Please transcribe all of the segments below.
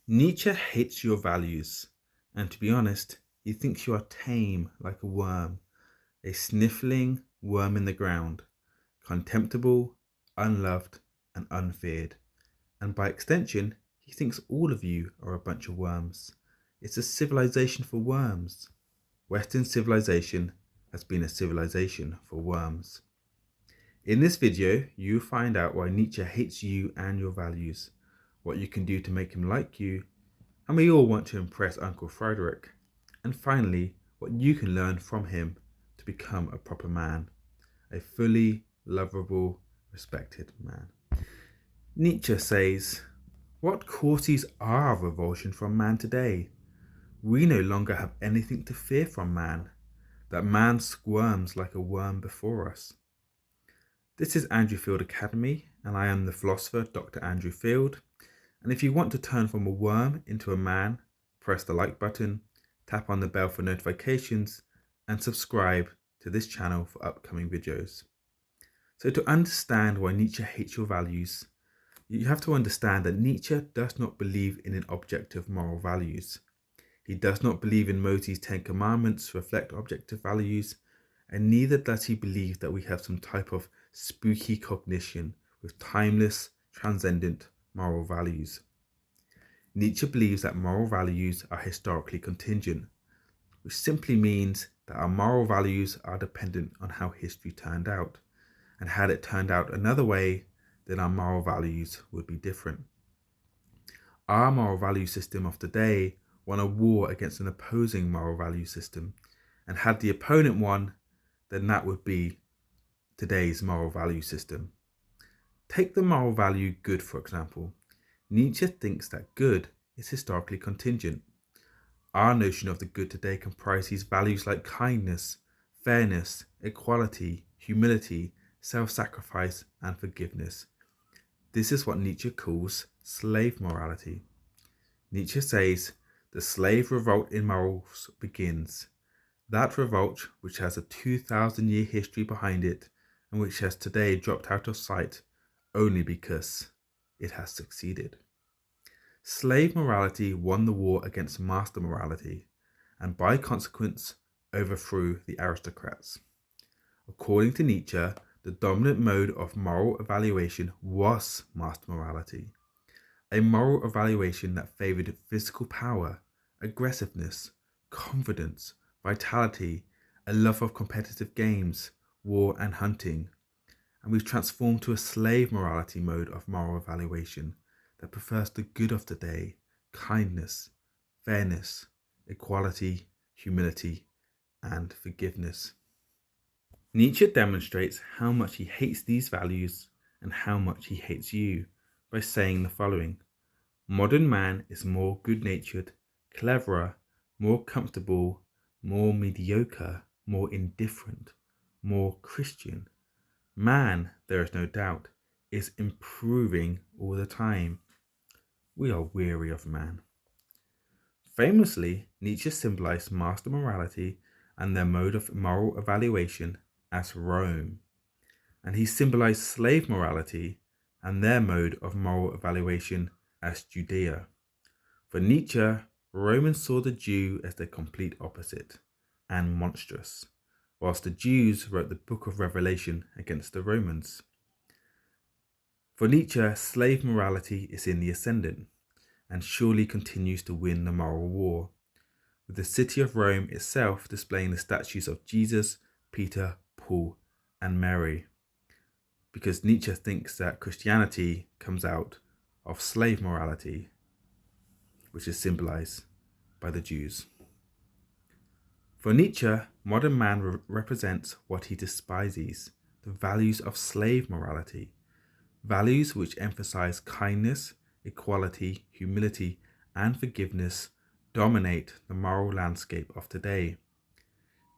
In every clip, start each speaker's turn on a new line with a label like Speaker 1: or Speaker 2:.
Speaker 1: Nietzsche hates your values, and to be honest, he thinks you are tame like a worm, a sniffling worm in the ground, contemptible, unloved, and unfeared. And by extension, he thinks all of you are a bunch of worms. It's a civilization for worms. Western civilization has been a civilization for worms. In this video, you find out why Nietzsche hates you and your values, what you can do to make him like you, and we all want to impress Uncle Frederick. And finally, what you can learn from him to become a proper man, a fully lovable, respected man. Nietzsche says, what causes our revulsion from man today? We no longer have anything to fear from man, that man squirms like a worm before us. This is Andrew Field Academy, and I am the philosopher Dr. Andrew Field. And if you want to turn from a worm into a man, press the like button, tap on the bell for notifications, and subscribe to this channel for upcoming videos. So to understand why Nietzsche hates your values, you have to understand that Nietzsche does not believe in an objective moral values. He does not believe in Moses' 10 Commandments to reflect objective values, and neither does he believe that we have some type of spooky cognition with timeless, transcendent moral values. Nietzsche believes that moral values are historically contingent, which simply means that our moral values are dependent on how history turned out, and had it turned out another way, then our moral values would be different. Our moral value system of today won a war against an opposing moral value system, and had the opponent won, then that would be today's moral value system. Take the moral value good, for example. Nietzsche thinks that good is historically contingent. Our notion of the good today comprises values like kindness, fairness, equality, humility, self-sacrifice, and forgiveness. This is what Nietzsche calls slave morality. Nietzsche says, the slave revolt in morals begins. That revolt, which has a 2,000-year history behind it, and which has today dropped out of sight only because it has succeeded. Slave morality won the war against master morality, and by consequence overthrew the aristocrats. According to Nietzsche, the dominant mode of moral evaluation was master morality, a moral evaluation that favoured physical power, aggressiveness, confidence, vitality, a love of competitive games, war and hunting. And we've transformed to a slave morality mode of moral evaluation that prefers the good of today, kindness, fairness, equality, humility, and forgiveness. Nietzsche demonstrates how much he hates these values and how much he hates you by saying the following. Modern man is more good-natured, cleverer, more comfortable, more mediocre, more indifferent, more Christian. Man, there is no doubt, is improving all the time. We are weary of man. Famously, Nietzsche symbolized master morality and their mode of moral evaluation as Rome, and he symbolized slave morality and their mode of moral evaluation as Judea. For Nietzsche, Romans saw the Jew as the complete opposite and monstrous, whilst the Jews wrote the book of Revelation against the Romans. For Nietzsche, slave morality is in the ascendant, and surely continues to win the moral war, with the city of Rome itself displaying the statues of Jesus, Peter, Paul, and Mary, because Nietzsche thinks that Christianity comes out of slave morality, which is symbolized by the Jews. For Nietzsche, modern man represents what he despises, the values of slave morality, values which emphasize kindness, equality, humility, and forgiveness dominate the moral landscape of today.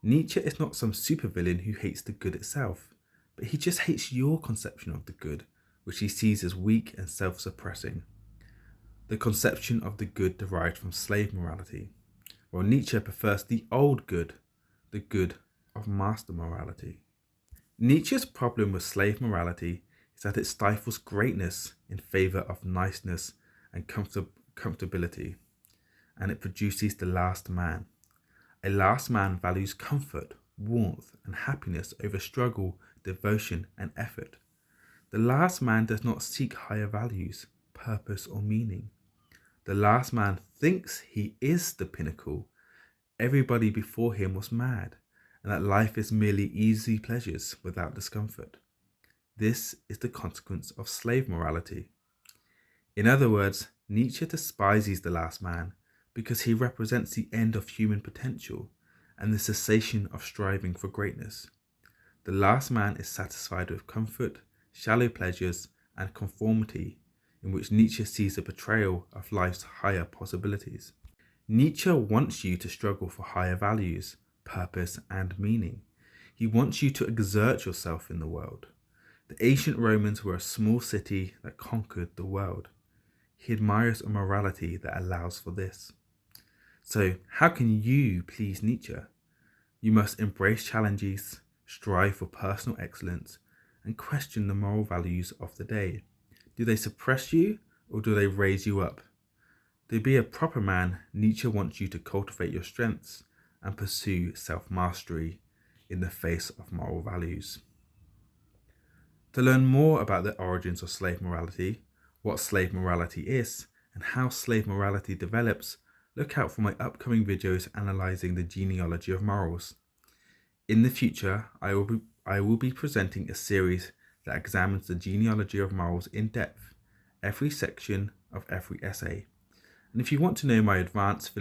Speaker 1: Nietzsche is not some supervillain who hates the good itself, but he just hates your conception of the good, which he sees as weak and self-suppressing. The conception of the good derived from slave morality, while Nietzsche prefers the old good, the good of master morality. Nietzsche's problem with slave morality is that it stifles greatness in favour of niceness and comfortability, and it produces the last man. A last man values comfort, warmth, and happiness over struggle, devotion, and effort. The last man does not seek higher values, purpose, or meaning. The last man thinks he is the pinnacle. Everybody before him was mad, and that life is merely easy pleasures without discomfort. This is the consequence of slave morality. In other words, Nietzsche despises the last man because he represents the end of human potential and the cessation of striving for greatness. The last man is satisfied with comfort, shallow pleasures, and conformity, in which Nietzsche sees a betrayal of life's higher possibilities. Nietzsche wants you to struggle for higher values, purpose, and meaning. He wants you to exert yourself in the world. The ancient Romans were a small city that conquered the world. He admires a morality that allows for this. So, how can you please Nietzsche? You must embrace challenges, strive for personal excellence, and question the moral values of the day. Do they suppress you or do they raise you up? To be a proper man, Nietzsche wants you to cultivate your strengths and pursue self-mastery in the face of moral values. To learn more about the origins of slave morality, what slave morality is, and how slave morality develops, look out for my upcoming videos analysing the genealogy of morals. In the future, I will be presenting a series that examines the genealogy of morals in depth, every section of every essay. And if you want to know my advanced